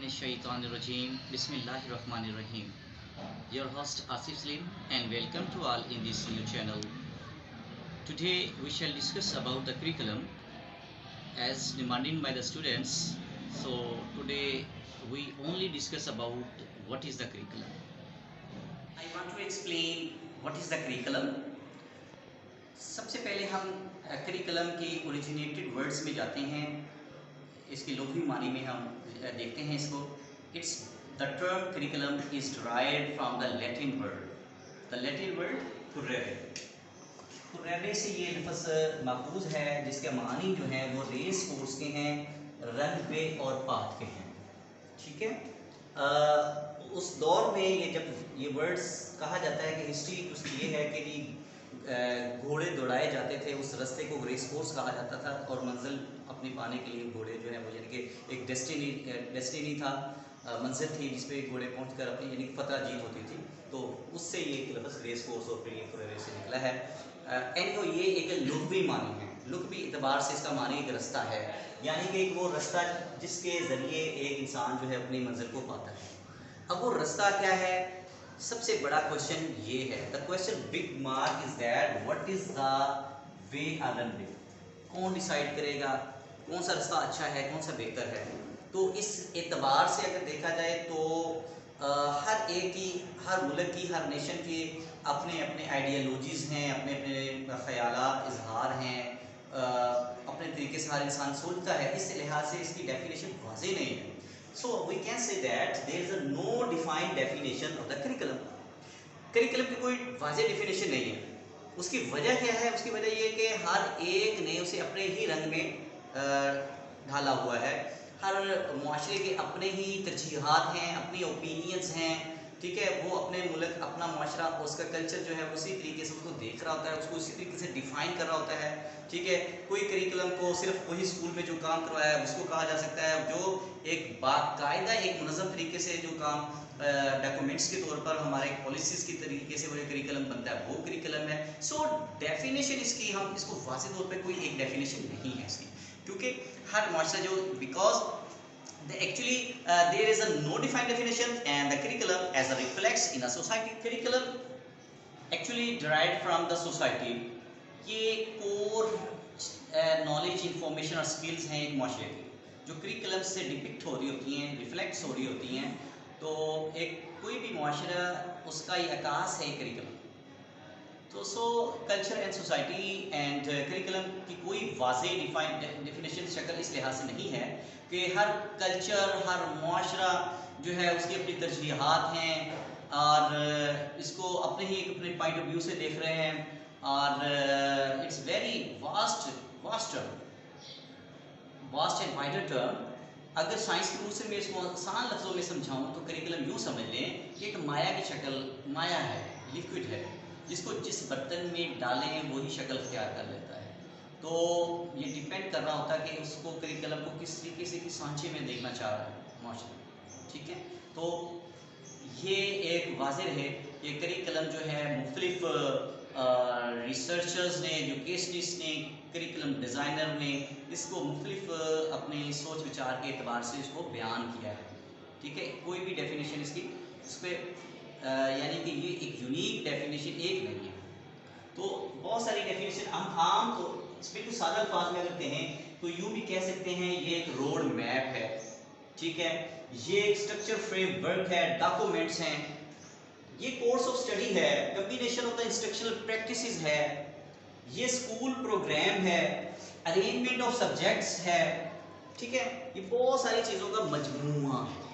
Minash-shaytanir-rajim. Bismillahir-rahmanir-rahim. Your host Asif Slim and welcome to all in this new channel. Today we shall discuss about the curriculum as demanded by the students. So today we only discuss about what is the curriculum. I want to explain what is the curriculum. सबसे पहले हम curriculum के originated words में जाते हैं, इसके लुग़वी मानी में हम देखते हैं इसको. It's the term curriculum is derived from the Latin word कुर्रेवे. कुर्रेवे से ये लफ्ज़ माखूज़ है जिसके मानी जो हैं वो रेस कोर्स के हैं, रन वे और पाथ के हैं. ठीक है. उस दौर में ये जब ये वर्ड्स कहा जाता है कि हिस्ट्री उसकी ये है कि घोड़े दौड़ाए जाते थे, उस रास्ते को रेस कोर्स कहा जाता था और मंजिल अपनी पाने के लिए घोड़े जो है वो यानी कि एक डेस्टिनी था, मंजिल थी जिस पे घोड़े पहुंचकर अपनी यानी कि फतह जीत होती थी. तो उससे ये लफ्ज़ रेस कोर्स और फिर ये कुर्रेवे से निकला है. एंड ये एक लुग़वी मानी है. लुग़वी एतबार से इसका मानी एक रास्ता है, यानी कि एक वो रास्ता जिसके ज़रिए एक इंसान जो है अपनी मंजिल को पाता है. अब वो रास्ता क्या है? सबसे बड़ा क्वेश्चन ये है. The question big mark is that what is the way और रन वे. कौन डिसाइड करेगा कौन सा रास्ता अच्छा है, कौन सा बेहतर है? तो इस एतबार से अगर देखा जाए तो हर एक की, हर मुल्क की, हर नेशन की अपने अपने आइडियोलॉजीज़ हैं, अपने अपने ख़यालात इजहार हैं, अपने तरीके से हर इंसान सोचता है. इस लिहाज से इसकी डेफिनेशन वाज़ेह नहीं है. So we can say that there is a no defined definition of the curriculum. Curriculum की कोई वाज़ेह डेफिनेशन नहीं है. उसकी वजह क्या है? उसकी वजह ये कि हर एक ने उसे अपने ही रंग में ढाला हुआ है. हर मुआशरे के अपने ही तरजीहात हैं, अपनी ओपिनियंस हैं. ठीक है, वो अपने मुल्क, अपना मुआशरा, उसका कल्चर जो है उसी तरीके से उसको देख रहा होता है, उसको उसी तरीके से डिफ़ाइन कर रहा होता है. ठीक है, कोई करिकुलम को सिर्फ वही स्कूल में जो काम करवाया है उसको कहा जा सकता है. जो एक बाकायदा एक मुनज़्ज़म तरीके से जो काम डॉक्यूमेंट्स के तौर पर हमारे पॉलिसीज़ की तरीके से वो जो करिकुलम बनता है वो करिकुलम है. सो डेफिनेशन इसकी, हम इसको वाज़ेह तौर पर कोई एक डेफिनेशन नहीं है इसकी, क्योंकि हर मुआशरा जो because actually there is a no defined definition and the curriculum as a reflects in a society. Curriculum actually derived from the society. ये core knowledge, information और skills हैं एक माशरे की, जो करिकुलम से डिपिक्ट हो रही होती हैं, रिफ्लेक्ट हो रही होती हैं. तो एक कोई भी माशरा उसका ये अकास है करिकुलम. तो सो culture and society and curriculum की कोई वाज़ेह डिफाइंड डेफिनेशन शक्ल इस लिहाज से नहीं है कि हर कल्चर, हर मुआशरा जो है उसकी अपनी तरजीहात हैं और इसको अपने ही अपने पॉइंट ऑफ व्यू से देख रहे हैं. और it's very vast and wider term. अगर साइंस के रूप से मैं इसको आसान लफ्ज़ों में समझाऊँ तो करिकुलम यूँ समझ लें कि एक माया की शक्ल, माया है, लिक्विड है, जिसको जिस बर्तन में डालें वही शक्ल अख्तियार कर लेता है. तो ये डिपेंड कर रहा होता है कि उसको करिकुलम को किस तरीके से, किस सांचे में देखना चाह रहा है माशरा. ठीक है, तो ये एक वाज़ेह है. ये करिकुलम जो है मुख्तलिफ रिसर्चर्स ने, एजुकेशनिस्ट ने, करिकुलम डिज़ाइनर ने इसको मुख्तलिफ अपने सोच विचार के एतबार से इसको बयान किया है. ठीक है, कोई भी डेफिनेशन इसकी इस पर यानी कि ये एक यूनिक डेफिनेशन एक नहीं है. तो बहुत सारी डेफिनेशन हम आम तो इस बिल्कुल सादा अल्फाज में अगर कहें तो यूँ भी कह सकते हैं ये एक रोड मैप है. ठीक है, ये एक स्ट्रक्चर फ्रेमवर्क है, डॉक्यूमेंट्स हैं, ये कोर्स ऑफ स्टडी है, combination of the instructional practices है, ये स्कूल प्रोग्राम है, अरेंजमेंट ऑफ सब्जेक्ट्स है. ठीक है, ये बहुत सारी चीज़ों का मजमूआ है.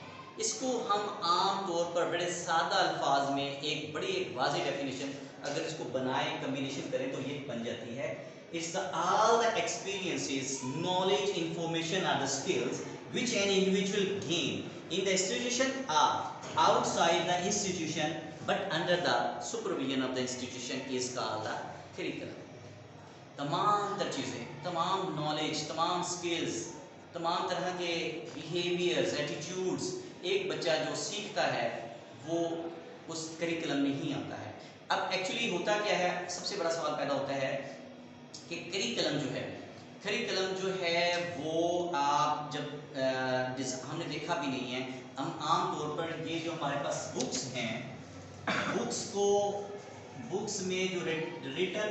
इसको हम आम तौर पर बड़े सादा अल्फाज में एक बड़ी एक वाज़ेह डेफिनेशन अगर इसको बनाएं, कम्बिनेशन करें तो ये बन जाती है. It's the all the experiences, knowledge, information or the skills which an individual gain in the institution or outside the institution but under the supervision of the institution is called the curriculum. तमाम तर चीज़ें, तमाम knowledge, तमाम skills, तमाम तरह के behaviours, attitudes एक बच्चा जो सीखता है वो उस करिकुलम में ही आता है. अब एक्चुअली होता क्या है, सबसे बड़ा सवाल पैदा होता है कि करिकुलम जो है वो आप जब हमने देखा भी नहीं है। हम आम तौर पर ये जो हमारे पास बुक्स हैं, बुक्स में जो रिटन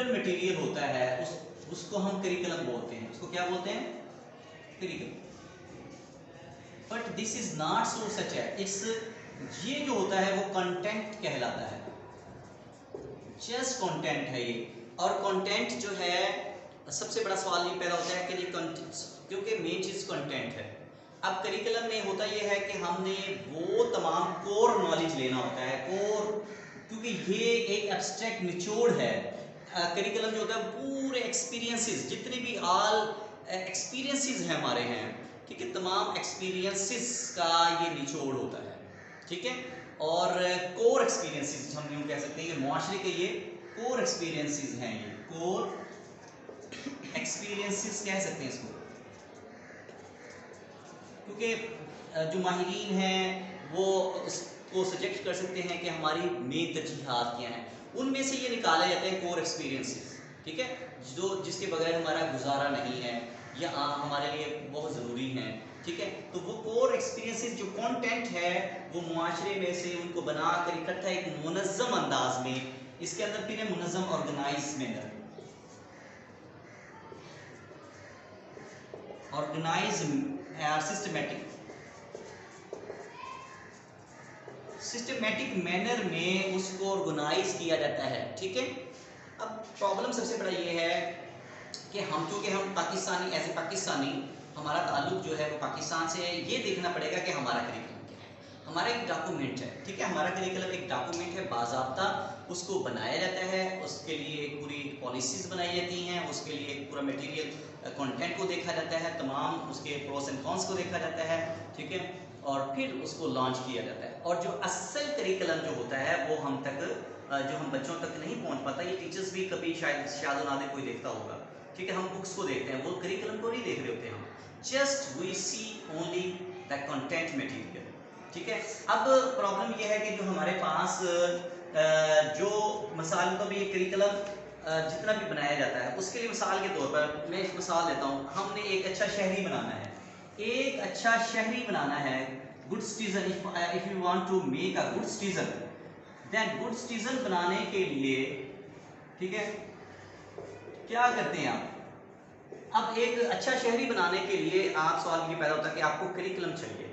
मटेरियल होता है उसको हम करिकुलम बोलते हैं। उसको क्या बोलते हैं? Curriculum. But this is not so such है। ये जो होता है वो कंटेंट कहलाता है, जस्ट कंटेंट है ये। और कंटेंट जो है, सबसे बड़ा सवाल ये पैदा होता है कि ये कंटेंट, क्योंकि मेन चीज कंटेंट है। अब करिकुलम में होता ये है कि हमने वो तमाम कोर नॉलेज लेना होता है, क्योंकि ये एक एब्स्ट्रैक्ट निचोड़ है। करिकुलम जो होता है पूरे एक्सपीरियंसेस, जितने भी ऑल एक्सपीरियंसेस हैं हमारे हैं, ठीक है, तमाम एक्सपीरियंसेस का ये निचोड़ होता है, ठीक है। और कोर एक्सपीरियंसेस हम यूँ कह सकते हैं कि मुआशरे के ये कोर एक्सपीरियंसेस हैं, ये कोर एक्सपीरियंसेस कह सकते हैं इसको। क्योंकि जो माहिरीन हैं वो उसको सजेस्ट कर सकते हैं कि हमारी मेन तरजीहात क्या हैं, उनमें से ये निकाले जाते हैं कोर एक्सपीरियंसेस, ठीक है, जो जिसके बगैर हमारा गुजारा नहीं है या हमारे लिए बहुत ज़रूरी हैं, ठीक है। तो वो कोर एक्सपीरियंसेस जो कंटेंट है वो मुआशरे में से उनको बना कर इकट्ठा एक मुनज़्ज़म अंदाज में, इसके अंदर फिर है मुनज़्ज़म organize manner, organize systematic manner में उसको ऑर्गेनाइज किया जाता है, ठीक है। अब प्रॉब्लम सबसे बड़ा ये है कि चूँकि हम पाकिस्तानी, ऐसे पाकिस्तानी, हमारा ताल्लुक जो है वो पाकिस्तान से है, ये देखना पड़ेगा कि हमारा करिकुलम क्या है। हमारा एक डॉक्यूमेंट है, ठीक है, हमारा करिकुलम एक डॉक्यूमेंट है, बाज़ाब्ता उसको बनाया जाता है, उसके लिए एक पूरी पॉलिसीज़ बनाई जाती हैं, उसके लिए एक पूरा मटेरियल कंटेंट को देखा जाता है, तमाम उसके प्रोस एंड कॉन्स को देखा जाता है, ठीक है, और फिर उसको लॉन्च किया जाता है। और जो असल करिकुलम जो होता है वो जो हम बच्चों तक नहीं पहुंच पाता, ये टीचर्स भी कभी शायद नादे कोई देखता होगा, ठीक है, हम बुक्स को देखते हैं, वो करिकुलम को नहीं देख रहे होते हम, just we see only the content material, ठीक है। अब प्रॉब्लम ये है कि जो हमारे पास जो मिसाल तो भी करिकुलम जितना भी बनाया जाता है, उसके लिए मिसाल के तौर पर मैं एक मिसाल देता हूँ, हमने एक अच्छा शहरी बनाना है, एक अच्छा शहरी बनाना है, good citizen, if you want to make a good citizen, then good citizen बनाने के लिए, ठीक है, क्या करते हैं आप? अब एक अच्छा शहरी बनाने के लिए आप सवाल ये पैदा होता है कि आपको करिकुलम चाहिए,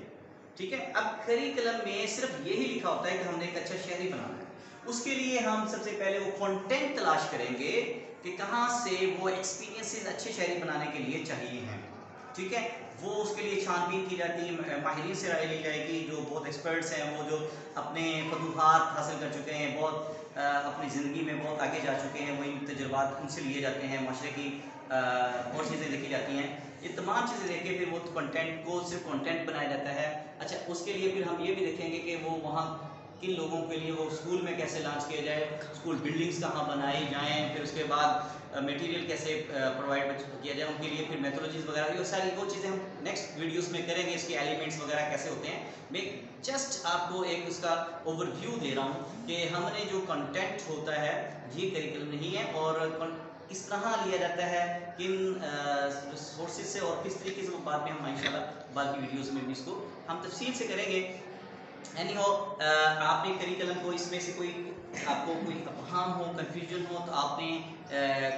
ठीक है। अब करिकुलम में सिर्फ यही लिखा होता है कि हमने एक अच्छा शहरी बनाना है, उसके लिए हम सबसे पहले वो कंटेंट तलाश करेंगे कि कहाँ से वो एक्सपीरियंसेस अच्छे शहरी बनाने के लिए चाहिए हैं, ठीक है। वो उसके लिए छानबीन की जाती है, माहिरीन से राय ली जाएगी, जो बहुत एक्सपर्ट्स हैं, वो जो अपने फतूहात हासिल कर चुके हैं, बहुत अपनी ज़िंदगी में बहुत आगे जा चुके हैं, वही तजुर्बात उनसे लिए जाते हैं, माशरे की और चीज़ें देखी जाती हैं, ये तमाम चीज़ें देख के फिर वो कंटेंट को सिर्फ कंटेंट बनाया जाता है। अच्छा, उसके लिए फिर हम ये भी देखेंगे कि वो वहाँ किन लोगों के लिए वो स्कूल में कैसे लॉन्च किया जाए, स्कूल बिल्डिंग्स कहाँ बनाई जाएँ, फिर उसके बाद मटेरियल कैसे प्रोवाइड किया जाए, उनके लिए फिर मेथोलॉजीज वगैरह, ये सारी वो चीज़ें हम नेक्स्ट वीडियोस में करेंगे, इसके एलिमेंट्स वगैरह कैसे होते हैं। मैं जस्ट आपको एक उसका ओवरव्यू दे रहा हूँ कि हमने जो कंटेंट होता है ये करिकुलम नहीं है, और किस तरह लिया जाता है, किन सोर्सेज से, और किस तरीके से वो बाद में हम इंशाल्लाह बाद की वीडियोस में भी इसको हम तफसील से करेंगे। एनी हो, आपने करिकुलम को इसमें से आपको कोई अफहाम हो, कंफ्यूजन हो, तो आपने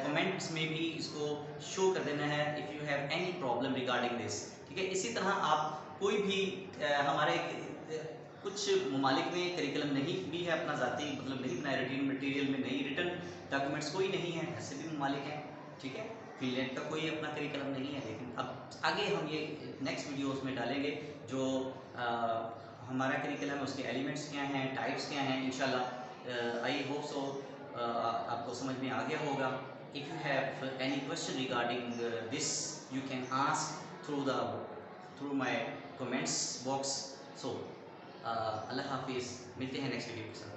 कमेंट्स में भी इसको शो कर देना है, if you have any problem regarding this, ठीक है। इसी तरह आप कोई भी हमारे कुछ ममालिक में करिकुलम नहीं भी है, अपना ज़ाती मतलब नहीं बनाया, रिटन मटेरियल में नहीं, रिटन डॉक्यूमेंट्स कोई नहीं है, ऐसे भी ममालिक हैं, ठीक है। फिनलैंड का कोई अपना करिकुलम नहीं है, लेकिन अब आगे हम ये नेक्स्ट वीडियोस में डालेंगे जो हमारा करिकुलम है, उसके एलिमेंट्स क्या हैं, टाइप्स क्या हैं, इंशाल्लाह आई होप सो आपको समझ में आ गया होगा। If you have any question regarding this you can ask through my comments box. So अल्लाह हाफिज़, मिलते हैं नेक्स्ट वीडियो के साथ।